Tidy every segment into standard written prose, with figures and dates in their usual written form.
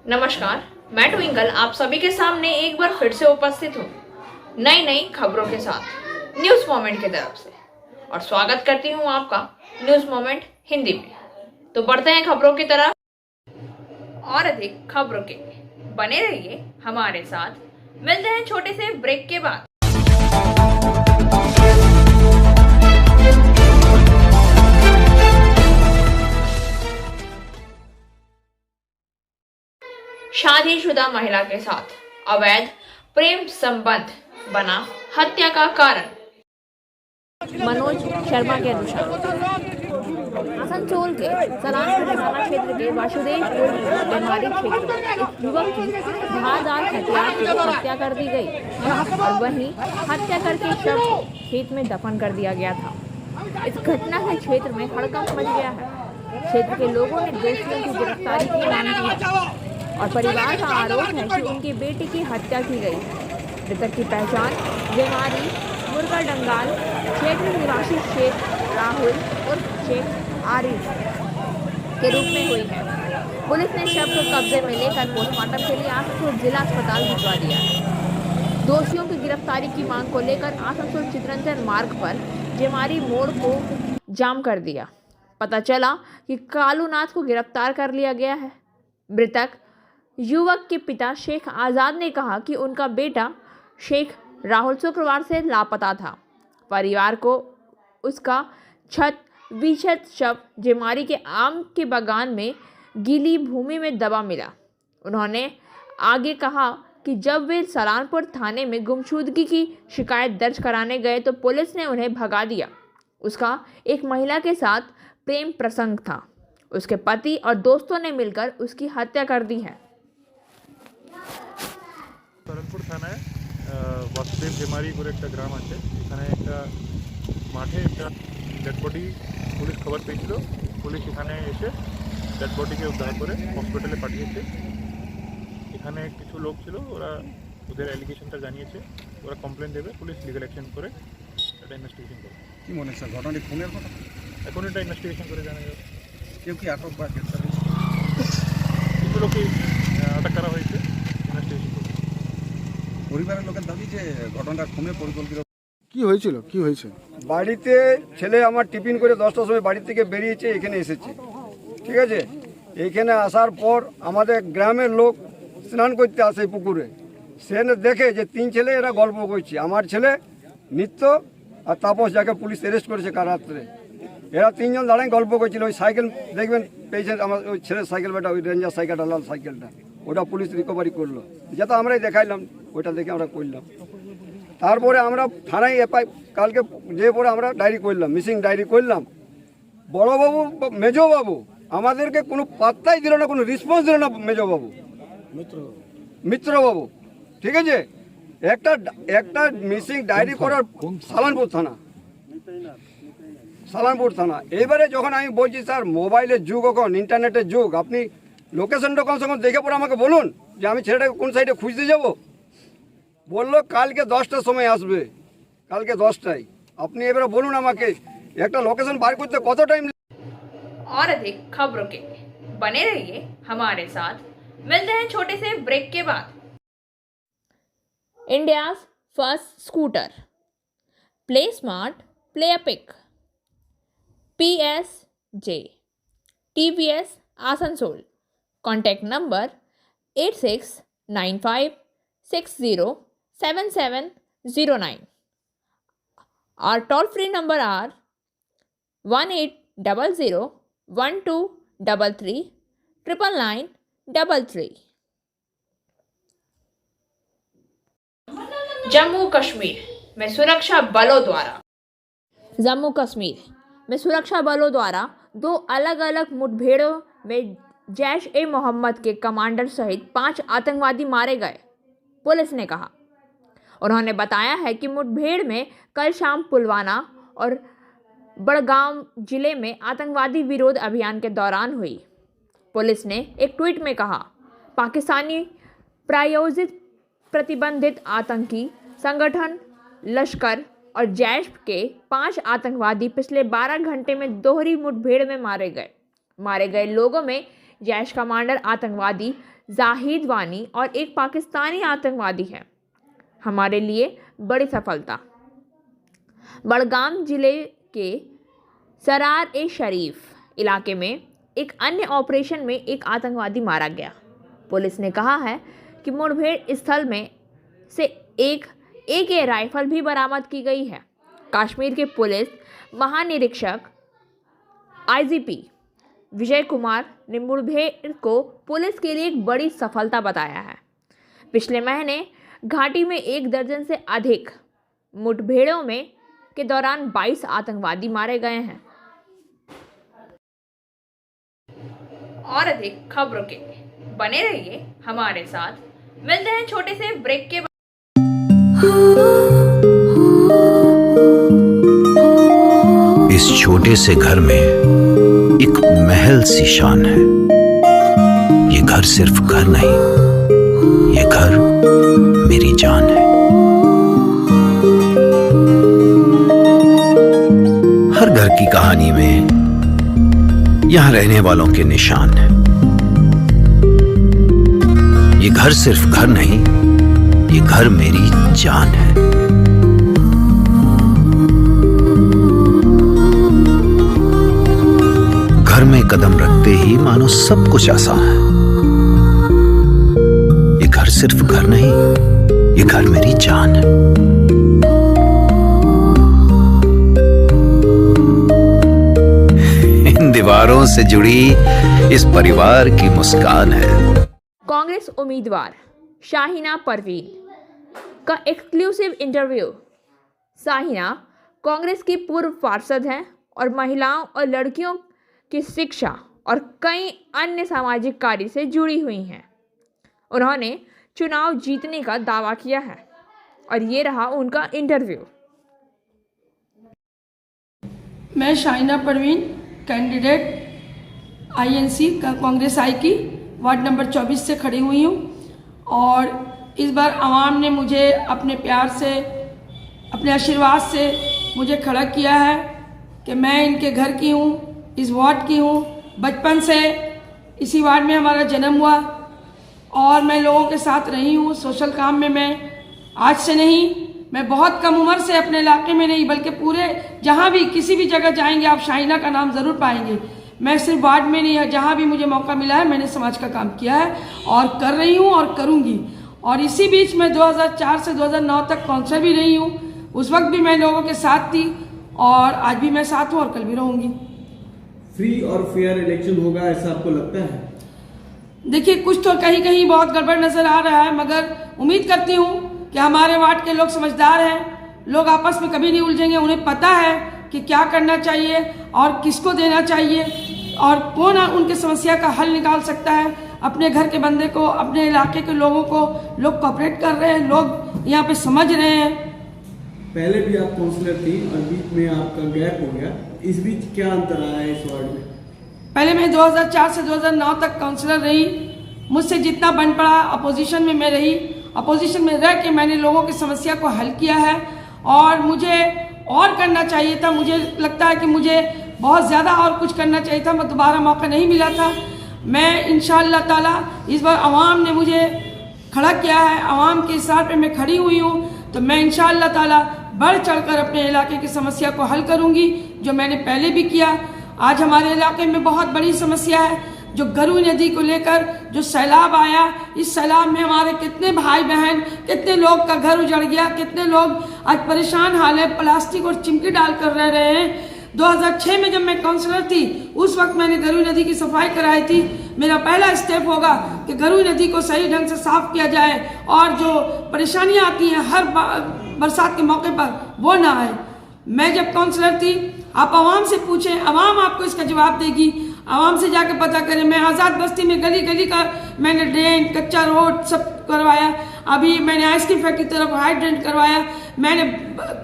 नमस्कार, मैं ट्विंकल आप सभी के सामने एक बार फिर से उपस्थित हूँ नई नई खबरों के साथ न्यूज़ मोमेंट की तरफ से और स्वागत करती हूँ आपका न्यूज़ मोमेंट हिंदी में। तो बढ़ते हैं खबरों की तरफ और अधिक खबरों के लिए बने रहिए हमारे साथ। मिलते हैं छोटे से ब्रेक के बाद। शादीशुदा महिला के साथ अवैध प्रेम संबंध बना हत्या का कारण। मनोज शर्मा के अनुसार आसनसोल के सलानपुर थाना क्षेत्र के वासुदेवपुर बेमारी क्षेत्र में एक युवक की धारदार हथियार से हत्या कर दी गई और वहीं हत्या करके शव को खेत में दफन कर दिया गया था। इस घटना से क्षेत्र में हड़कंप मच गया है। क्षेत्र के लोगों ने दोषियों की गिरफ्तारी की मांग की है और परिवार का आरोप है कि उनकी बेटी की हत्या की गई है। मृतक की पहचान बेमारी मुर्गा डंगाल क्षेत्र निवासी शेख राहुल और शेख आरिफ के रूप में हुई है। पुलिस ने शव को कब्जे में लेकर पोस्टमार्टम के लिए आसनसोल जिला अस्पताल भिजवा दिया है। दोषियों की गिरफ्तारी की मांग को लेकर आसनसोल चितरंजन मार्ग पर जेमारी मोड़ को जाम कर दिया। पता चला कि कालूनाथ को गिरफ्तार कर लिया गया है। मृतक युवक के पिता शेख आज़ाद ने कहा कि उनका बेटा शेख राहुल शुक्रवार से लापता था। परिवार को उसका विक्षत शव जेमारी के आम के बागान में गीली भूमि में दबा मिला। उन्होंने आगे कहा कि जब वे सलानपुर थाने में गुमशुदगी की शिकायत दर्ज कराने गए तो पुलिस ने उन्हें भगा दिया। उसका एक महिला के साथ प्रेम प्रसंग था। उसके पति और दोस्तों ने मिलकर उसकी हत्या कर दी है। সরনপুর থানায় বাসুদেব জেমারি করে একটা গ্রাম আছে। এখানে একটা মাঠে একটা ডেড বডি পুলিশ খবর পেয়েছিল। পুলিশ এখানে এসে ডেড বডিকে উদ্ধার করে হসপিটালে পাঠিয়েছে। এখানে কিছু লোক ছিল, ওরা ওদের অ্যালিগেশনটা জানিয়েছে। ওরা কমপ্লেন দেবে, পুলিশ লিগ্যাল অ্যাকশন করে এটা ইনভেস্টিগেশন করে। কি মনে স্যার ঘটনাটি খুনের ঘটনা? এখন এটা ইনভেস্টিগেশন করে জানা যাবে। কেউ কি আটক বা গ্রেপ্তার হয়েছে? কিছু লোককে আটক করা হয়েছে, ইনভেস্টিগেশন করে। পরিবারের লোকের দাবি যে ঘটনাটা খুনের পরিকল্পিত। কি হয়েছিল, কি হয়েছে? বাড়িতে ছেলে আমার টিফিন করে 10টার সময় বাড়ি থেকে বেরিয়েছে, এখানে এসেছে। ঠিক আছে, এইখানে আসার পর আমাদের গ্রামের লোক স্নান করতে আসে পুকুরে। সেখানে দেখে যে 3 ছেলে এরা গল্প করছে। আমার ছেলে নিত্য আর তাপস, যাকে পুলিশ অ্যারেস্ট করেছে কাল রাত্রে, এরা 3 জন দাঁড়ায় গল্প করছিল। ওই সাইকেল দেখবেন পেয়েছে আমার ওই ছেলের সাইকেল, বেটা ওই রেঞ্জার সাইকেলটা, লাল সাইকেলটা, ওটা পুলিশ রিকভারি করলো। যেটা আমরাই দেখাইলাম, ওইটা দেখে আমরা করলাম। তারপরে আমরা থানায় কালকে যে পরে আমরা ডায়েরি করলাম, মিসিং ডায়েরি করলাম। বড়বাবু মেজবাবু আমাদেরকে কোনো পাত্তাই দিল না, কোনো রেসপন্স দিল না। মেজবাবু মিত্রবাবু, ঠিক আছে, একটা মিসিং ডায়েরি করার সালানপুর থানা। এবারে যখন আমি বলছি স্যার মোবাইলের যুগ, এখন ইন্টারনেটের যুগ, আপনি লোকেশনটা কমসে কম দেখে পরে আমাকে বলুন যে আমি ছেলেটাকে কোন সাইডে খুঁজতে যাব। বললো কালকে 10টার সময় আসবে, কালকে 10টায়। আপনি এবারে বলুন আমাকে একটা लोकेशन বার করতে কত টাইম। और अधिक खबरों के लिए बने रहिए हमारे साथ। मिलते हैं छोटे से ब्रेक के बाद। India's first scooter play smart play epic PSJ TVS Asansol. Contact number 8695607709। Our toll free number are 180012339933। Jammu Kashmir में सुरक्षा बलों द्वारा 2 अलग अलग मुठभेड़ों में जैश ए मोहम्मद के कमांडर सहित 5 आतंकवादी मारे गए, पुलिस ने कहा। उन्होंने बताया है कि मुठभेड़ में कल शाम पुलवामा और बड़गाम जिले में आतंकवादी विरोध अभियान के दौरान हुई। पुलिस ने एक ट्वीट में कहा, पाकिस्तानी प्रायोजित प्रतिबंधित आतंकी संगठन लश्कर और जैश के 5 आतंकवादी पिछले 12 घंटे में दोहरी मुठभेड़ में मारे गए लोगों में जैश कमांडर आतंकवादी जाहिद वानी और एक पाकिस्तानी आतंकवादी है। हमारे लिए बड़ी सफलता। बड़गाम जिले के सरार ए शरीफ इलाके में एक अन्य ऑपरेशन में एक आतंकवादी मारा गया। पुलिस ने कहा है कि मुठभेड़ स्थल में से एक AK राइफल भी बरामद की गई है। कश्मीर के पुलिस महानिरीक्षक IGP विजय कुमार ने मुठभेड़ को पुलिस के लिए एक बड़ी सफलता बताया है। पिछले महीने घाटी में 1 दर्जन से अधिक मुठभेड़ों में के दौरान 22 आतंकवादी मारे गए हैं। और अधिक खबरों के लिए बने रहिए हमारे साथ। मिलते हैं छोटे से ब्रेक के बाद। इस छोटे से घर में एक महल सी शान है। ये घर सिर्फ घर नहीं, ये घर मेरी जान है। हर घर की कहानी में यहां रहने वालों के निशान हैं। ये घर सिर्फ घर नहीं, ये घर मेरी जान है। घर में कदम रखते ही मानो सब कुछ आसान है। ये घर सिर्फ घर नहीं, ये घर मेरी जान है। इन दीवारों से जुड़ी इस परिवार की मुस्कान है। कांग्रेस उम्मीदवार शाहीना परवीन का एक्सक्लूसिव इंटरव्यू। शाहीना कांग्रेस की पूर्व पार्षद हैं और महिलाओं और लड़कियों की शिक्षा और कई अन्य सामाजिक कार्य से जुड़ी हुई हैं। उन्होंने चुनाव जीतने का दावा किया है और ये रहा उनका इंटरव्यू। मैं शाहीना परवीन कैंडिडेट INC का कांग्रेस आई की वार्ड नंबर 24 से खड़ी हुई हूँ और इस बार आवाम ने मुझे अपने प्यार से, अपने आशीर्वाद से मुझे खड़ा किया है कि मैं इनके घर की हूँ, इस वार्ड की हूँ। बचपन से इसी वार्ड में हमारा जन्म हुआ और मैं लोगों के साथ रही हूँ सोशल काम में। मैं आज से नहीं, मैं बहुत कम उम्र से अपने इलाके में नहीं बल्कि पूरे जहाँ भी किसी भी जगह जाएंगे आप शाहीना का नाम ज़रूर पाएंगे। मैं सिर्फ वार्ड में नहीं है, जहाँ भी मुझे मौका मिला है मैंने समाज का काम किया है और कर रही हूँ और करूँगी। और इसी बीच मैं 2004 से 2009 तक काउंसलर भी रही हूँ। उस वक्त भी मैं लोगों के साथ थी और आज भी मैं साथ हूँ और कल भी रहूँगी। फ्री और फेयर इलेक्शन होगा ऐसा आपको लगता है? देखिए, कुछ तो कहीं कहीं बहुत गड़बड़ नज़र आ रहा है, मगर उम्मीद करती हूँ कि हमारे वार्ड के लोग समझदार हैं। लोग आपस में कभी नहीं उलझेंगे। उन्हें पता है कि क्या करना चाहिए और किसको देना चाहिए और कौन उनके समस्या का हल निकाल सकता है। अपने घर के बंदे को, अपने इलाके के लोगों को लोग कोऑपरेट कर रहे हैं, लोग यहाँ पे समझ रहे हैं। पहले भी आप काउंसलर थी और बीच में आपका गैप हो गया, इस बीच क्या अंतर आया है इस वार्ड में? पहले मैं 2004 से 2009 तक काउंसलर रही। मुझसे जितना बन पड़ा अपोजिशन में मैं रही। अपोजिशन में रह के मैंने लोगों की समस्या को हल किया है और मुझे और करना चाहिए था। मुझे लगता है कि मुझे बहुत ज़्यादा और कुछ करना चाहिए था, मैं दोबारा मौका नहीं मिला था। मैं इंशाअल्लाह ताला इस बार आवाम ने मुझे खड़ा किया है, आवाम के इशारे पे मैं खड़ी हुई हूँ, तो मैं इंशाअल्लाह ताला बढ़ चढ़कर अपने इलाके की समस्या को हल करूँगी, जो मैंने पहले भी किया। आज हमारे इलाके में बहुत बड़ी समस्या है, जो गरू नदी को लेकर जो सैलाब आया, इस सैलाब में हमारे कितने भाई बहन, कितने लोग का घर उजड़ गया, कितने लोग आज परेशान हाल है, प्लास्टिक और चिमकी डाल कर रह रहे हैं। 2006 में जब मैं काउंसलर थी उस वक्त मैंने गरू नदी की सफाई कराई थी। मेरा पहला स्टेप होगा कि गरू नदी को सही ढंग से साफ किया जाए और जो परेशानियां आती हैं हर बरसात के मौके पर वो ना आए। मैं जब काउंसलर थी, आप आवाम से पूछें, आवाम आपको इसका जवाब देगी। आवाम से जाके पता करें। मैं आज़ाद बस्ती में गली गली का मैंने ड्रेन, कच्चा रोड सब करवाया। अभी मैंने आइसक्रीम फैक्ट्री की तरफ हाइड्रेंट करवाया। मैंने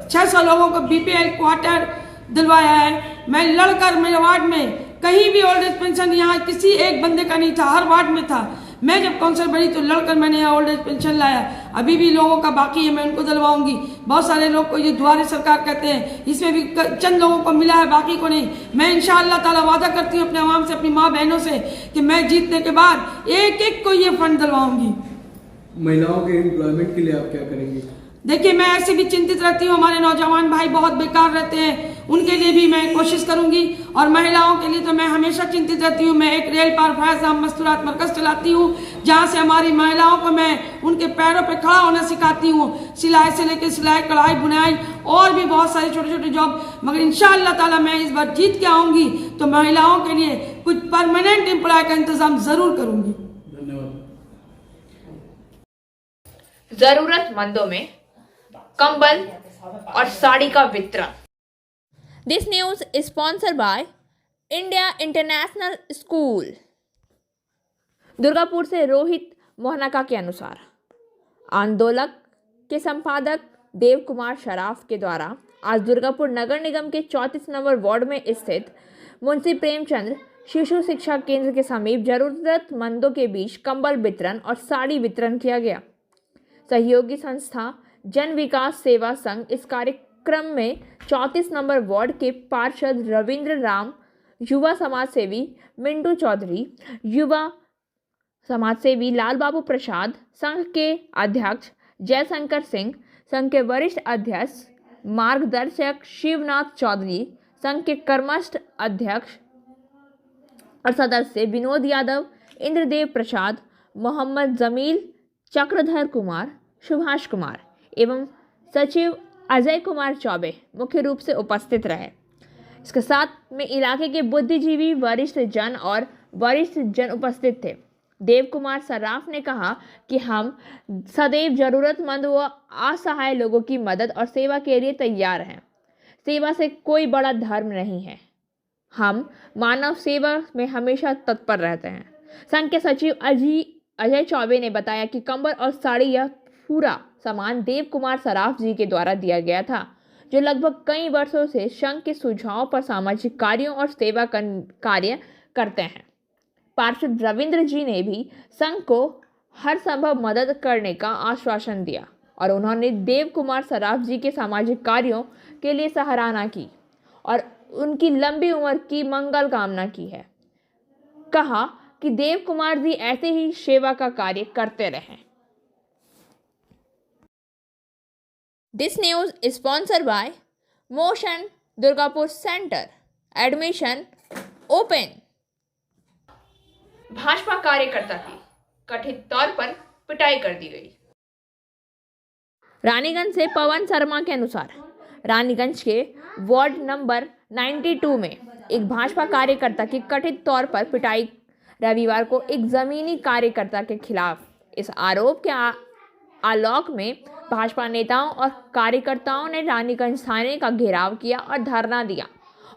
600 लोगों को BPL क्वार्टर दिलवाया है। मैं लड़कर मेरे वार्ड में कहीं भी ओल्ड एज पेंशन यहाँ किसी एक बंदे का नहीं था, हर वार्ड में था। मैं जब काउंसलर बनी तो लड़कर मैंने यहाँ ओल्ड एज पेंशन लाया, अभी भी लोगों का बाकी है, मैं उनको दिलवाऊंगी। बहुत सारे लोग को ये दुआरे सरकार कहते हैं, इसमें भी चंद लोगों को मिला है, बाकी को नहीं। मैं इंशाअल्लाह ताला वादा करती हूँ अपने आवाम से, अपनी माँ बहनों से कि मैं जीतने के बाद एक एक को ये फंड दिलवाऊंगी। महिलाओं के एम्प्लॉयमेंट के लिए आप क्या करेंगे? देखिए, मैं ऐसे भी चिंतित रहती हूँ, हमारे नौजवान भाई बहुत बेकार रहते हैं, उनके लिए भी मैं कोशिश करूंगी। और महिलाओं के लिए तो मैं हमेशा चिंतित रहती हूँ। मैं एक रेल पार फैज मस्तूरात मरकज चलाती हूँ, जहाँ से हमारी महिलाओं को मैं उनके पैरों पे खड़ा होना सिखाती हूँ, सिलाई से लेकर सिलाई, कढ़ाई, बुनाई और भी बहुत सारे छोटे छोटे जॉब। मगर इंशाअल्लाह ताला मैं इस बार जीत के आऊँगी तो महिलाओं के लिए कुछ परमानेंट एम्प्लॉय का इंतजाम जरूर करूँगी। धन्यवाद। जरूरतमंदों में कंबल और साड़ी का वितरण। This news is sponsored by India international school. Durgapur से रोहित मोहनाका के अनुसार आंदोलक के संपादक देव कुमार शराफ के द्वारा आज दुर्गापुर नगर निगम के 34 नंबर वार्ड में स्थित मुंशी प्रेमचंद शिशु शिक्षा केंद्र के समीप जरूरतमंदों के बीच कंबल वितरण और साड़ी वितरण किया गया। सहयोगी संस्था जन विकास सेवा संघ इस कार्यक्रम में 34 नंबर वार्ड के पार्षद रविंद्र राम, युवा समाजसेवी मिंटू चौधरी, युवा समाजसेवी लाल बाबू प्रसाद, संघ के अध्यक्ष जयशंकर सिंह, संघ के वरिष्ठ अध्यक्ष मार्गदर्शक शिवनाथ चौधरी, संघ के कर्मस्थ अध्यक्ष और सदस्य विनोद यादव, इंद्रदेव प्रसाद, मोहम्मद जमील, चक्रधर कुमार, सुभाष कुमार एवं सचिव अजय कुमार चौबे मुख्य रूप से उपस्थित रहे। इसके साथ में इलाके के बुद्धिजीवी, वरिष्ठ जन और वरिष्ठ जन उपस्थित थे। देव कुमार सराफ ने कहा कि हम सदैव जरूरतमंद व असहाय लोगों की मदद और सेवा के लिए तैयार हैं। सेवा से कोई बड़ा धर्म नहीं है, हम मानव सेवा में हमेशा तत्पर रहते हैं। संघ के सचिव अजय चौबे ने बताया कि कंबल और साड़ी यह पूरा सामान देव कुमार सराफ जी के द्वारा दिया गया था, जो लगभग कई वर्षों से संघ के सुझाव पर सामाजिक कार्यों और सेवा कार्य करते हैं। पार्षद रविंद्र जी ने भी संघ को हर संभव मदद करने का आश्वासन दिया और उन्होंने देव कुमार सराफ जी के सामाजिक कार्यों के लिए सराहना की और उनकी लंबी उम्र की मंगल कामना की है। कहा कि देव कुमार जी ऐसे ही सेवा का कार्य करते रहें। This news is sponsored by motion Durgapur centre, admission open. Bhajpa कार्यकर्ता की कथित तौर पर पिटाई कर दी गई। रानीगंज से पवन शर्मा के अनुसार रानीगंज के वार्ड नंबर 92 में एक भाजपा कार्यकर्ता की कथित तौर पर पिटाई रविवार को एक जमीनी कार्यकर्ता के खिलाफ। इस आरोप के आलोक में भाजपा नेताओं और कार्यकर्ताओं ने रानीगंज थाने का घेराव किया और धरना दिया।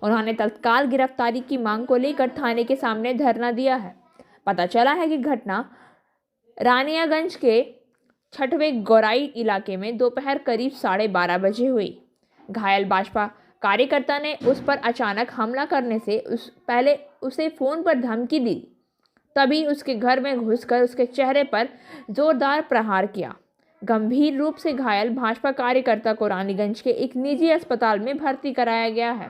उन्होंने तत्काल गिरफ्तारी की मांग को लेकर थाने के सामने धरना दिया है। पता चला है कि घटना रानियागंज के 6वें गौराई इलाके में दोपहर करीब 12:30 बजे हुई। घायल भाजपा कार्यकर्ता ने उस पर अचानक हमला करने से पहले उसे फ़ोन पर धमकी दी, तभी उसके घर में घुसकर उसके चेहरे पर जोरदार प्रहार किया। गंभीर रूप से घायल भाजपा कार्यकर्ता को रानीगंज के एक निजी अस्पताल में भर्ती कराया गया है।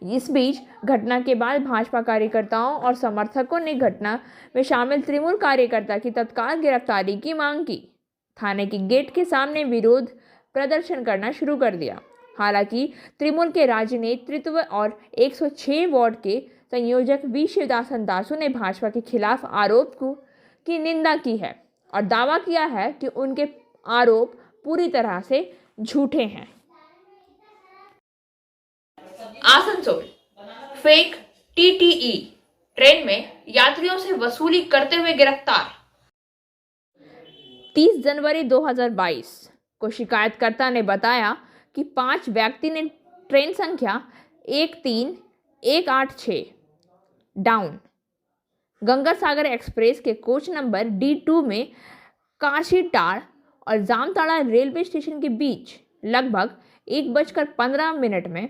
इस बीच घटना के बाद भाजपा कार्यकर्ताओं और समर्थकों ने घटना में शामिल तृणमूल कार्यकर्ता की तत्काल गिरफ्तारी की मांग की। थाने के गेट के सामने विरोध प्रदर्शन करना शुरू कर दिया। हालांकि तृणमूल के राज्य नेतृत्व और 106 वार्ड के संयोजक वी शिवदासन दासू ने भाजपा के खिलाफ आरोप की निंदा की है और दावा किया है कि उनके आरोप पूरी तरह से झूठे हैं। आसनसोल फेक टीटीई ट्रेन में यात्रियों से वसूली करते हुए गिरफ्तार। 30 जनवरी 2022 को शिकायतकर्ता ने बताया कि 5 व्यक्ति ने ट्रेन संख्या 13186 डाउन गंगा सागर एक्सप्रेस के कोच नंबर D2 में काशीटाड़ और जामताड़ा रेलवे स्टेशन के बीच लगभग 1:15 में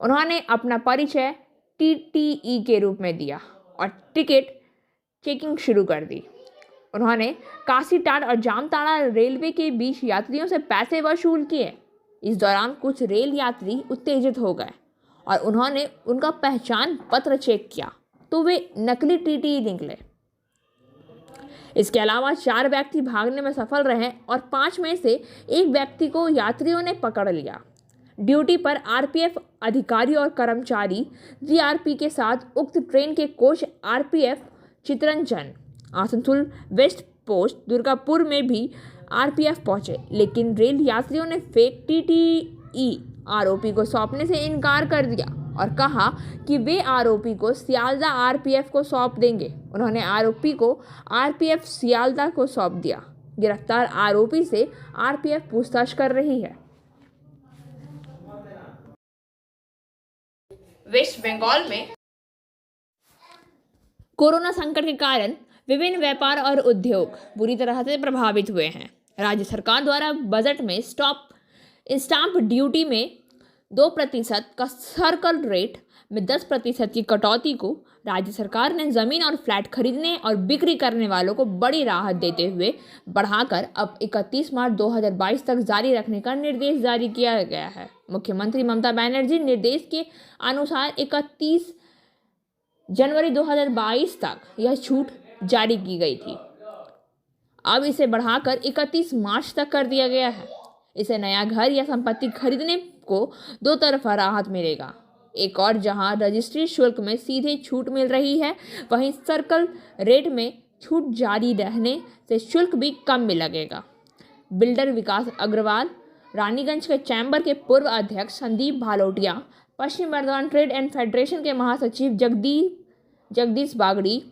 उन्होंने अपना परिचय टीटीई के रूप में दिया और टिकट चेकिंग शुरू कर दी। उन्होंने काशीटांड और जामताड़ा रेलवे के बीच यात्रियों से पैसे वसूल किए। इस दौरान कुछ रेल यात्री उत्तेजित हो गए और उन्होंने उनका पहचान पत्र चेक किया तो वे नकली टीटी निकले। इसके अलावा 4 व्यक्ति भागने में सफल रहे और 5 में से एक व्यक्ति को यात्रियों ने पकड़ लिया। ड्यूटी पर आरपीएफ अधिकारी और कर्मचारी जीआरपी के साथ उक्त ट्रेन के coach RPF Chittaranjan Asansol west post Durgapur में भी आरपीएफ पहुंचे, लेकिन रेल यात्रियों ने फेक टीटीई आरोपी को सौंपने से इनकार कर दिया और कहा कि वे आरोपी को सियालदा आरपीएफ को सौंप देंगे। उन्होंने आरोपी को आरपीएफ सियालदा को सौंप दिया। गिरफ्तार आरोपी से आरपीएफ पूछताछ कर रही है। वेस्ट बंगाल में कोरोना संकट के कारण विभिन्न व्यापार और उद्योग बुरी तरह से प्रभावित हुए हैं। राज्य सरकार द्वारा बजट में स्टाम्प ड्यूटी में 2% का सर्कल रेट में 10% की कटौती को राज्य सरकार ने जमीन और फ्लैट खरीदने और बिक्री करने वालों को बड़ी राहत देते हुए बढ़ाकर अब 31 मार्च 2022 तक जारी रखने का निर्देश जारी किया गया है। मुख्यमंत्री ममता बनर्जी निर्देश के अनुसार 31 जनवरी 2022 तक यह छूट जारी की गई थी। अब इसे बढ़ाकर 31 मार्च तक कर दिया गया है। इसे नया घर या संपत्ति खरीदने को 2 तरफा राहत मिलेगा। एक और जहां रजिस्ट्री शुल्क में सीधे छूट मिल रही है, वहीं सर्कल रेट में छूट जारी रहने से शुल्क भी कम में लगेगा। बिल्डर विकास अग्रवाल, रानीगंज के चैम्बर के पूर्व अध्यक्ष संदीप भालोटिया, पश्चिम बर्धमान ट्रेड एंड फेडरेशन के महासचिव जगदीश बागड़ी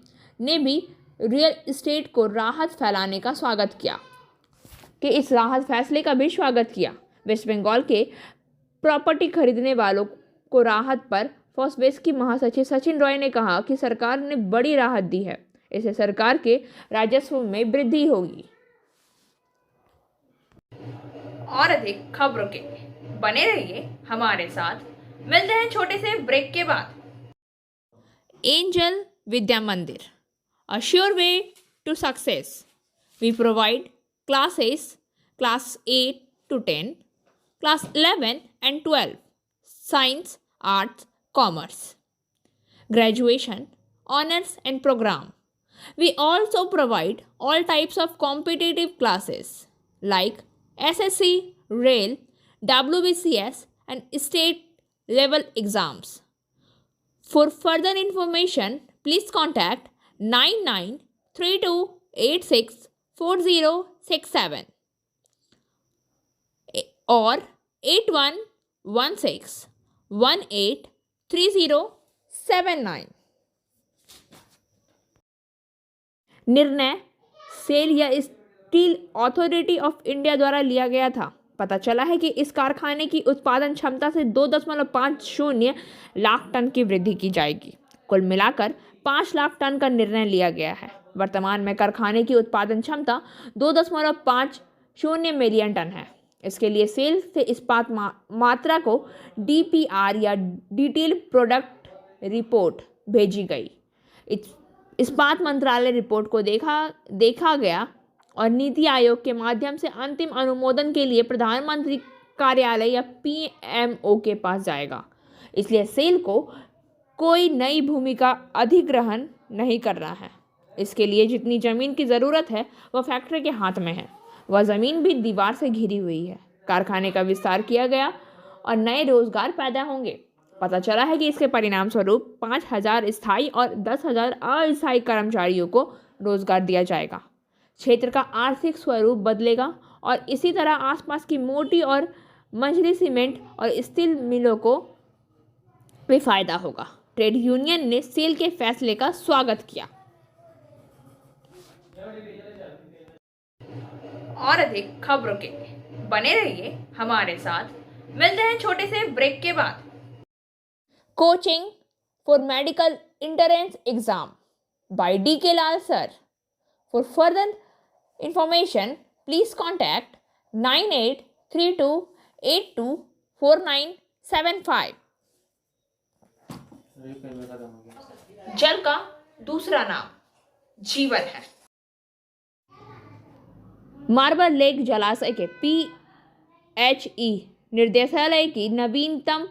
ने भी रियल एस्टेट को राहत फैलाने का स्वागत किया कि इस राहत फैसले का भी स्वागत किया। वेस्ट बंगाल के प्रॉपर्टी खरीदने वालों को राहत पर फॉसबेस की महासचिव सचिन रॉय ने कहा कि सरकार ने बड़ी राहत दी है, इससे सरकार के राजस्व में वृद्धि होगी। और अधिक खबरों के लिए बने रहिए हमारे साथ। मिलते हैं छोटे से ब्रेक के बाद। एंजल विद्या मंदिर, a sure way to success. We provide classes class 8 to 10, class 11 and 12, science, arts, commerce, graduation, honors and program. We also provide all types of competitive classes like SSC, Rail, WBCS and state level exams. For further information, please contact 9932864067 or 8116183079। निर्णय cell या steel authority of India द्वारा लिया गया था। पता चला है कि इस कारखाने की उत्पादन क्षमता से 2.50 लाख टन की वृद्धि की जाएगी। कुल मिलाकर 5 लाख टन का निर्णय लिया गया है। वर्तमान में कारखाने की उत्पादन क्षमता 2.50 मिलियन टन है। इसके लिए सेल से इस्पात मात्रा को डीपीआर या डिटेल प्रोडक्ट रिपोर्ट भेजी गई। इस्पात मंत्रालय रिपोर्ट को देखा गया और नीति आयोग के माध्यम से अंतिम अनुमोदन के लिए प्रधानमंत्री कार्यालय या पीएमओ के पास जाएगा। इसलिए सेल को कोई नई भूमि का अधिग्रहण नहीं करना है। इसके लिए जितनी ज़मीन की ज़रूरत है वह फैक्ट्री के हाथ में है। वह ज़मीन भी दीवार से घिरी हुई है। कारखाने का विस्तार किया गया और नए रोजगार पैदा होंगे। पता चला है कि इसके परिणाम स्वरूप 5,000 स्थायी और 10,000 अस्थायी कर्मचारियों को रोजगार दिया जाएगा। क्षेत्र का आर्थिक स्वरूप बदलेगा और इसी तरह आसपास की मोटी और मंझली सीमेंट और स्टील मिलों को भी फायदा होगा। ट्रेड यूनियन ने सेल के फैसले का स्वागत किया। और अधिक खबरों के लिए बने रहिए हमारे साथ। मिलते हैं छोटे से ब्रेक के बाद। Coaching for medical entrance exam by DK Lal sir. For further information, please contact 9832824975। जल का दूसरा नाम जीवन है। मार्बल लेक जलाशय के PHE निर्देशालय की नवीनतम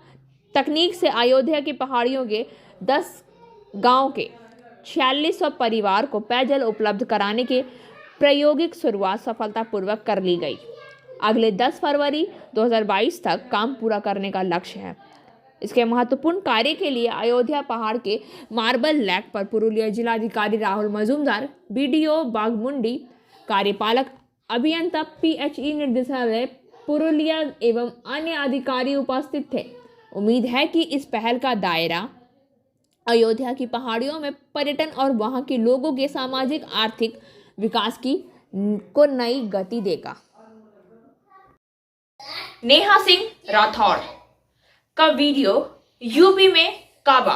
तकनीक से अयोध्या की पहाड़ियों के 10 गांव के 4600 परिवार को पेयजल उपलब्ध कराने की प्रायोगिक शुरुआत सफलतापूर्वक कर ली गई। अगले 10 फरवरी 2022 तक काम पूरा करने का लक्ष्य है। इसके महत्वपूर्ण कार्य के लिए अयोध्या पहाड़ के मार्बल लेक पर पुरुलिया जिलाधिकारी राहुल मजूमदार, BDO बाघमुंडी, कार्यपालक अभियंता PHE निर्देशालय पुरुलिया एवं अन्य अधिकारी उपस्थित थे। उम्मीद है कि इस पहल का दायरा अयोध्या की पहाड़ियों में पर्यटन और वहां के लोगों के सामाजिक आर्थिक विकास को नई गति देगा। नेहा सिंह राठौड़ का वीडियो यूपी में काबा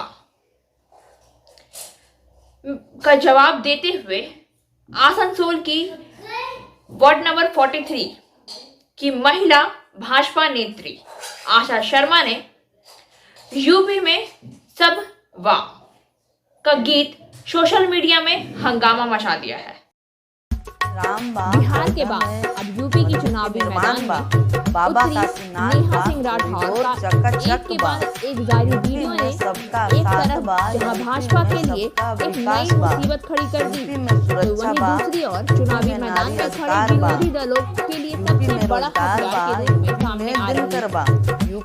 का जवाब देते हुए आसनसोल की वार्ड नंबर 43 की महिला भाजपा नेत्री आशा शर्मा ने यूपी में सब वाह का गीत सोशल मीडिया में हंगामा मचा दिया है। बिहार के बाद अब यूपी की चुनावी मैदान में बाबा नेहा सिंह राठौड़ का एक के बाद एक जारी वीडियो ने एक तरफ जहां भाजपा के लिए एक नई मुसीबत खड़ी कर दी, तो वहीं दूसरी ओर चुनावी मैदान में खड़े विरोधी दलों के लिए सबसे बड़ा हथियार के रूप में सामने आ रही है।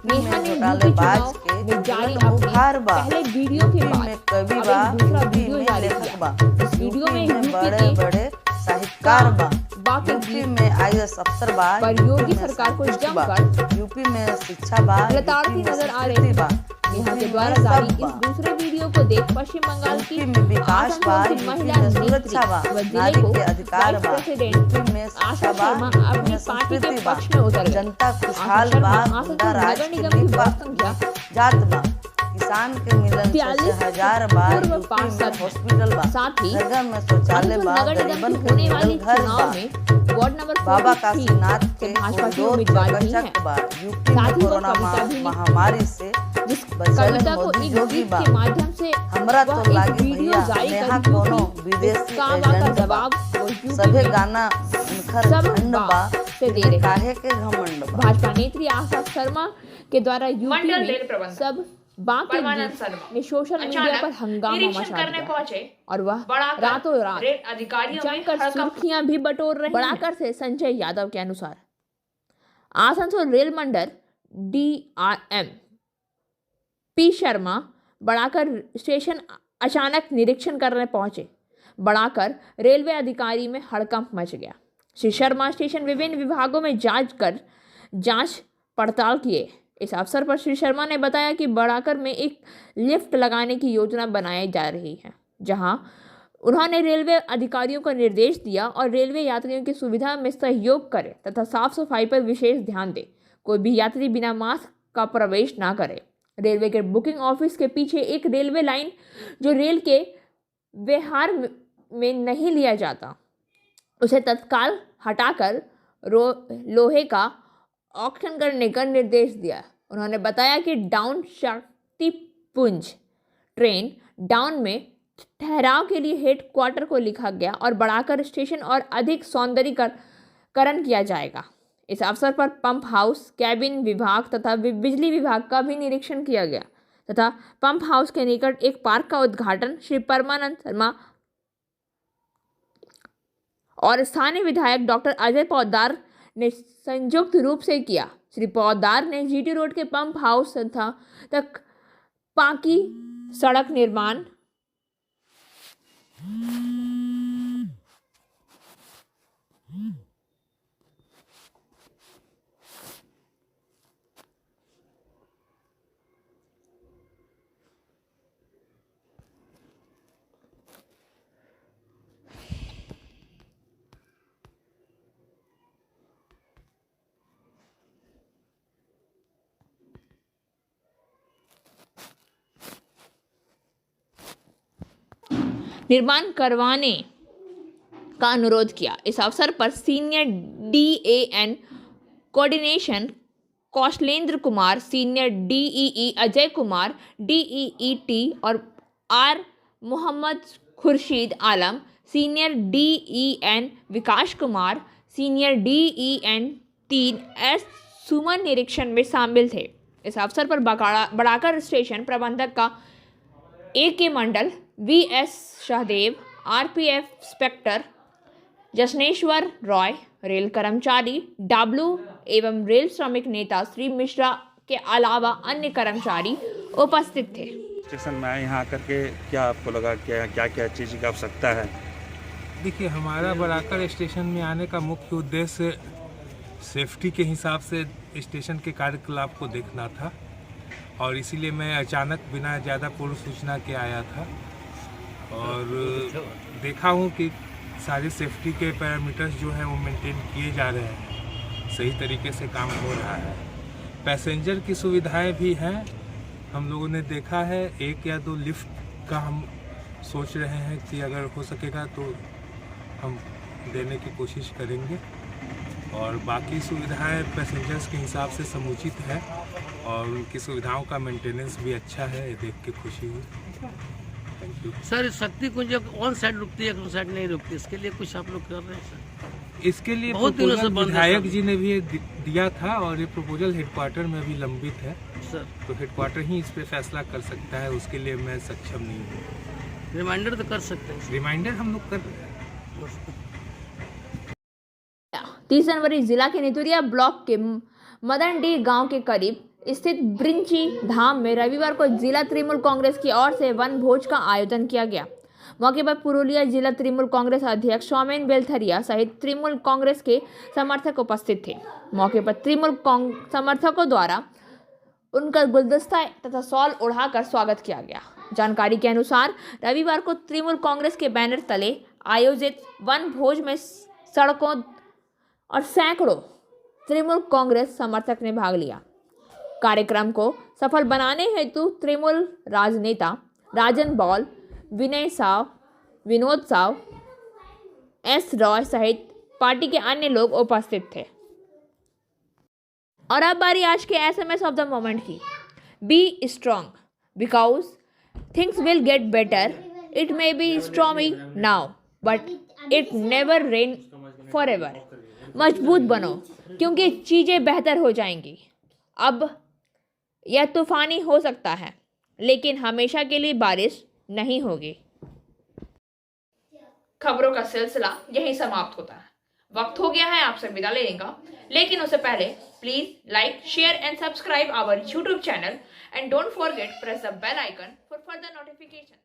नेहा ने यूपी चुनाव में जारी अपने पहले वीडियो के बाद अब एक दूसरा वीडियो जारी किया। इस वीडियो में यूपी के साहित्यकार यूपी में IAS अफसर पर योगी सरकार को जमकर यूपी में शिक्षा लताड़ती नजर आ रही है। नेहा के द्वारा जारी इस दूसरे वीडियो को देख पश्चिम बंगाल की विकास महिला नेत्री व जिले को वाइस प्रेसिडेंट आशा शर्मा अपनी पार्टी के पक्ष में उतर गए। जनता खुशहाल नगर निगम की बस संख्या जात किसान के मिलन 1000 बार हॉस्पिटल साथ ही घर में शौचालय नगर निगम की होने वाली चुनाव में वार्ड नंबर बाबा काशीनाथ के भाजपा की उम्मीदवार भी हैं। यूपी में कोरोना महामारी से जिस कविता को एक गीत के माध्यम से हमरा तो लागे वीडियो जारी कर कोनो विदेशी का जवाब सभे गाना से दे रहे काहे के घमंड भाजपा नेत्री आशा शर्मा के द्वारा यूपी में सब बाकी ने सोशल मीडिया पर हंगामा मचा दिया और वह रातों रात जमकर सुर्खियां भी बटोर रहे। बड़ाकर से संजय यादव के अनुसार आसनसोल रेल मंडल DRM P शर्मा बड़ाकर स्टेशन अचानक निरीक्षण करने पहुंचे। बड़ाकर रेलवे अधिकारी में हड़कंप मच गया। श्री शर्मा स्टेशन विभिन्न विभागों में जांच पड़ताल किए। इस अवसर पर श्री शर्मा ने बताया कि बड़ाकर में एक लिफ्ट लगाने की योजना बनाई जा रही है, जहां उन्होंने रेलवे अधिकारियों को निर्देश दिया और रेलवे यात्रियों की सुविधा में सहयोग करे तथा साफ सफाई पर विशेष ध्यान दे। कोई भी यात्री बिना मास्क का प्रवेश ना करे। रेलवे के बुकिंग ऑफिस के पीछे एक रेलवे लाइन जो रेल के व्यवहार में नहीं लिया जाता, उसे तत्काल हटाकर लोहे का ऑक्शन करने का निर्देश दिया। उन्होंने बताया कि डाउन शक्तिपुंज ट्रेन डाउन में ठहराव के लिए हेडक्वार्टर को लिखा गया और बढ़ाकर स्टेशन और अधिक सौंदर्यीकरण किया जाएगा। इस अवसर पर पंप हाउस, कैबिन विभाग तथा बिजली विभाग का भी निरीक्षण किया गया तथा पंप हाउस के निकट एक पार्क का उद्घाटन श्री परमानंद शर्मा और स्थानीय विधायक डॉक्टर अजय पौदार ने संयुक्त रूप से किया। श्री पौदार ने GT रोड के पंप हाउस तक पाकी सड़क निर्माण करवाने का अनुरोध किया। इस अवसर पर senior DAN coordination Kaushalendra Kumar, senior DEE Ajay Kumar, DEET और R Mohammad Khurshid Alam, senior DEN Vikas Kumar, senior DEN 3 S Suman निरीक्षण में शामिल थे। इस अवसर पर बड़ाकर स्टेशन प्रबंधक का AK Mandal, VS Sahdev, RPF inspector Jasneshwar Roy, rail कर्मचारी W एवं रेल श्रमिक नेता श्री मिश्रा के अलावा अन्य कर्मचारी उपस्थित थे। स्टेशन में आए यहाँ आकर के क्या आपको लगा, क्या क्या चीज़ की आवश्यकता है? देखिए, हमारा बड़ाकर स्टेशन में आने का मुख्य उद्देश्य सेफ्टी के हिसाब से स्टेशन के कार्यकलाप को देखना था और इसीलिए मैं अचानक बिना ज़्यादा पूर्व सूचना के आया था और देखा हूँ कि सारी सेफ्टी के पैरामीटर्स जो हैं वो मेंटेन किए जा रहे हैं, सही तरीके से काम हो रहा है। पैसेंजर की सुविधाएं भी हैं, हम लोगों ने देखा है। 1 या 2 लिफ्ट का हम सोच रहे हैं कि अगर हो सकेगा तो हम देने की कोशिश करेंगे और बाकी सुविधाएं पैसेंजर्स के हिसाब से समुचित है और उनकी सुविधाओं का मेंटेनेंस भी अच्छा है, ये देख के खुशी हुई। Thank you sir. शक्ति कुंज ऑन साइड रुकती है, ऑन साइड नहीं रुकती, इसके लिए कुछ आप लोग कर रहे हैं सर? इसके लिए बहुत दिनों से विधायक जी ने भी दिया था और ये प्रपोजल हेडक्वार्टर में भी लंबित है सर, तो हेडक्वार्टर ही इस पे फैसला कर सकता है, उसके लिए मैं सक्षम नहीं हूँ। रिमाइंडर तो कर सकते हैं? रिमाइंडर हम लोग कर रहे हैं। 30 जनवरी जिला के नितुरिया ब्लॉक के मदनडी गांव के करीब स्थित ब्रिंची धाम में रविवार को जिला तृणमूल कांग्रेस की ओर से वन भोज का आयोजन किया गया। मौके पर पुरुलिया जिला तृणमूल कांग्रेस अध्यक्ष सौमेन बेलथरिया सहित तृणमूल कांग्रेस के समर्थक उपस्थित थे। मौके पर तृणमूल समर्थकों द्वारा उनका गुलदस्ता तथा शॉल उड़ाकर स्वागत किया गया। जानकारी के अनुसार रविवार को तृणमूल कांग्रेस के बैनर तले आयोजित वन भोज में सड़कों और सैकड़ों तृणमूल कांग्रेस समर्थक ने भाग लिया। कार्यक्रम को सफल बनाने हेतु तृणमूल राजनेता राजन बॉल, विनय साव, विनोद साव, S रॉय सहित पार्टी के अन्य लोग उपस्थित थे। और अब बारी आज के SMS ऑफ द मोमेंट की। Be strong because things will get better. It may be stormy now but it never rain for ever. मजबूत बनो क्योंकि चीज़ें बेहतर हो जाएंगी। अब यह तूफानी हो सकता है लेकिन हमेशा के लिए बारिश नहीं होगी। खबरों का सिलसिला यहीं समाप्त होता है। वक्त हो गया है आपसे विदा लेने का, लेकिन उससे पहले please like, share and subscribe our YouTube channel and don't forget press the bell icon for further notification.